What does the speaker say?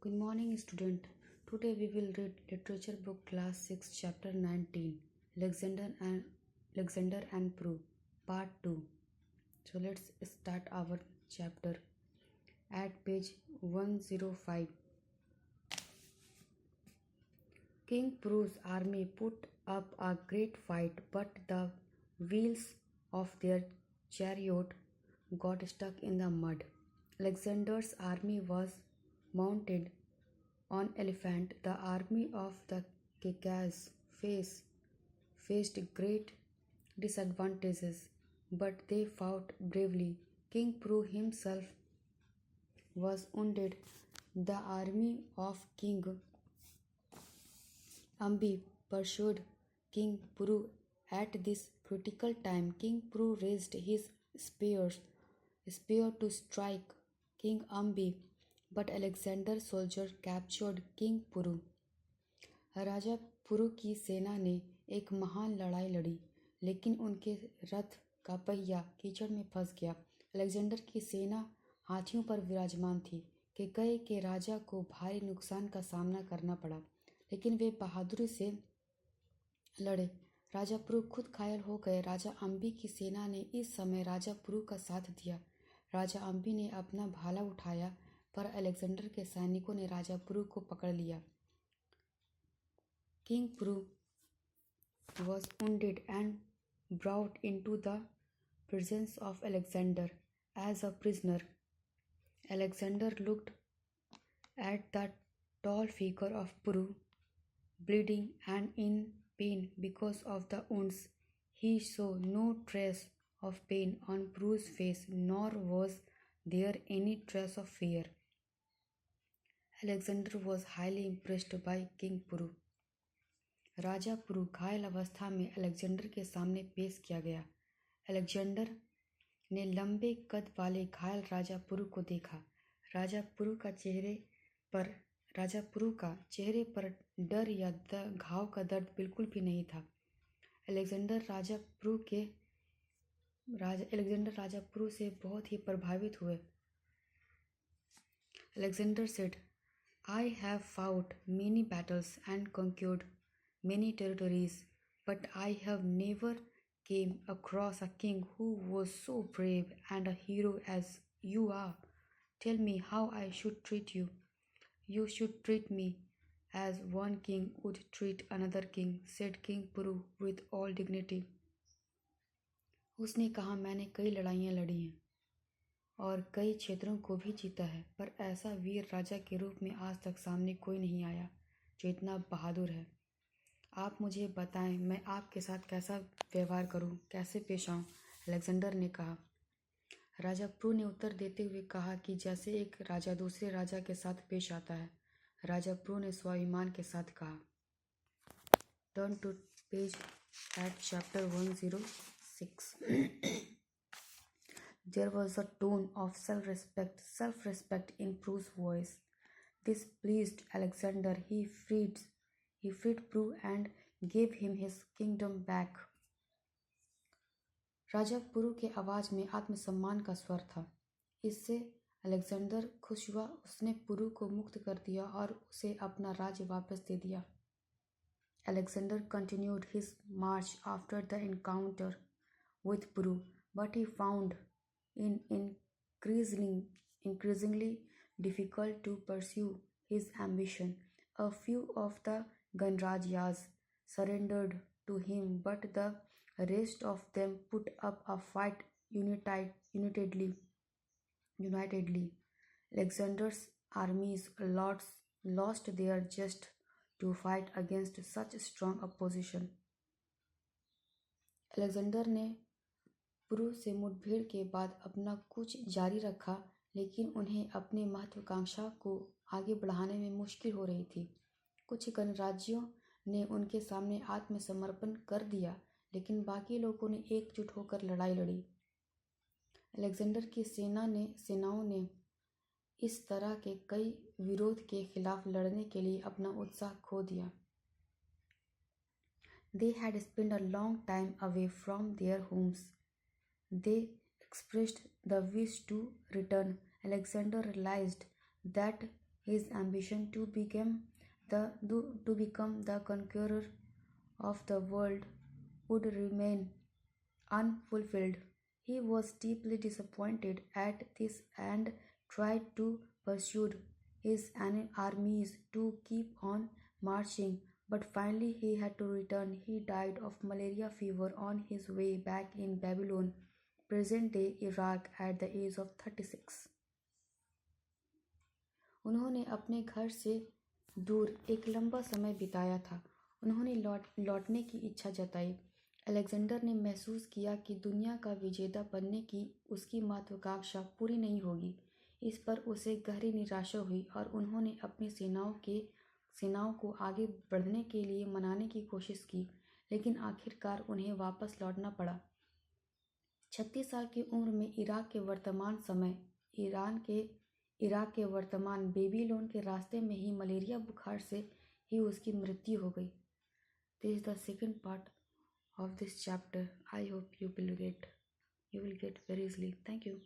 Good morning, student. Today we will read literature book class 6 chapter 19 Alexander and Prue part 2. So let's start our chapter at page 105. King Prue's army put up a great fight, but the wheels of their chariot got stuck in the mud. Alexander's army was mounted on elephant. The army of the Caucasus faced great disadvantages, but they fought bravely. King Prue himself was wounded. The army of King Ambi pursued King Prue. At this critical time, King Prue raised his spear to strike King Ambi, but Alexander's soldier captured King Puru. राजा पुरु की सेना ने एक महान लड़ाई लड़ी, लेकिन उनके रथ का पहिया कीचड़ में फंस गया। अलेक्जेंडर की सेना हाथियों पर विराजमान थी। कैकेयी के राजा को भारी नुकसान का सामना करना पड़ा, लेकिन वे बहादुरी से लड़े। राजा पुरु खुद घायल हो गए। राजा अम्बी की सेना ने इस समय राजा पुरु का साथ दिया। राजा अम्बी ने अपना भाला उठाया, पर अलेक्जेंडर के सैनिकों ने राजा पुरु को पकड़ लिया। King Pru was wounded and brought into the presence of Alexander as a prisoner. Alexander looked at the tall figure of Pru, bleeding and in pain because of the wounds. He saw no trace of pain on Pru's face, nor was there any trace of fear. Alexander was highly impressed by King Pru. राजा पुरु घायल अवस्था में Alexander के सामने पेश किया गया। Alexander ने लंबे कद वाले घायल राजा पुरु को देखा। राजा पुरु का चेहरे पर डर या घाव का दर्द बिल्कुल भी नहीं था। अलेक्जेंडर राजा पुरु से बहुत ही प्रभावित हुए। Alexander said, "I have fought many battles and conquered many territories, but I have never came across a king who was so brave and a hero as you are. Tell me how I should treat you." "You should treat me as one king would treat another king," said King Puru with all dignity. उसने कहा, मैंने कई लड़ाइयाँ लड़ी हैं और कई क्षेत्रों को भी जीता है, पर ऐसा वीर राजा के रूप में आज तक सामने कोई नहीं आया जो इतना बहादुर है। आप मुझे बताएं, मैं आपके साथ कैसा व्यवहार करूं, कैसे पेश आऊं? अलेक्जेंडर ने कहा। राजा प्रू ने उत्तर देते हुए कहा कि जैसे एक राजा दूसरे राजा के साथ पेश आता है। राजा प्रू ने स्वाभिमान के साथ कहा। Turn to page eight chapter 106. There was a tone of self-respect in Prue's voice. This pleased Alexander. He freed Pru and gave him his kingdom back. राजा पुरु के आवाज में आत्मसम्मान का स्वर था। इससे अलेक्जेंडर खुश हुआ। उसने पुरु को मुक्त कर दिया और उसे अपना राज्य वापस दे दिया। Alexander continued his march after the encounter with Pru, but he found it increasingly difficult to pursue his ambition. A few of the Ganrajas surrendered to him, but the rest of them put up a fight unitedly. Alexander's armies lost their zest to fight against such strong opposition. Alexander ने पुरु से मुठभेड़ के बाद अपना कूच जारी रखा, लेकिन उन्हें अपनी महत्वाकांक्षा को आगे बढ़ाने में मुश्किल हो रही थी। कुछ गणराज्यों ने उनके सामने आत्मसमर्पण कर दिया, लेकिन बाकी लोगों ने एकजुट होकर लड़ाई लड़ी। अलेक्जेंडर की सेनाओं ने इस तरह के कई विरोध के खिलाफ लड़ने के लिए अपना उत्साह खो दिया। They had spent a long time away from their homes. They expressed the wish to return. Alexander realized that His ambition to become the conqueror of the world would remain unfulfilled. He was deeply disappointed at this and tried to persuade his armies to keep on marching, but finally he had to return. He died of malaria fever on his way back in Babylon, present day Iraq, at the age of 36. उन्होंने अपने घर से दूर एक लंबा समय बिताया था। उन्होंने लौटने की इच्छा जताई। अलेक्जेंडर ने महसूस किया कि दुनिया का विजेता बनने की उसकी महत्वाकांक्षा पूरी नहीं होगी। इस पर उसे गहरी निराशा हुई और उन्होंने अपनी सेनाओं को आगे बढ़ने के लिए मनाने की कोशिश की, लेकिन आखिरकार उन्हें वापस लौटना पड़ा। 36 साल की उम्र में इराक के वर्तमान बेबीलोन के रास्ते में ही मलेरिया बुखार से ही उसकी मृत्यु हो गई। This is the second part of this chapter. I hope you will get very easily. Thank you.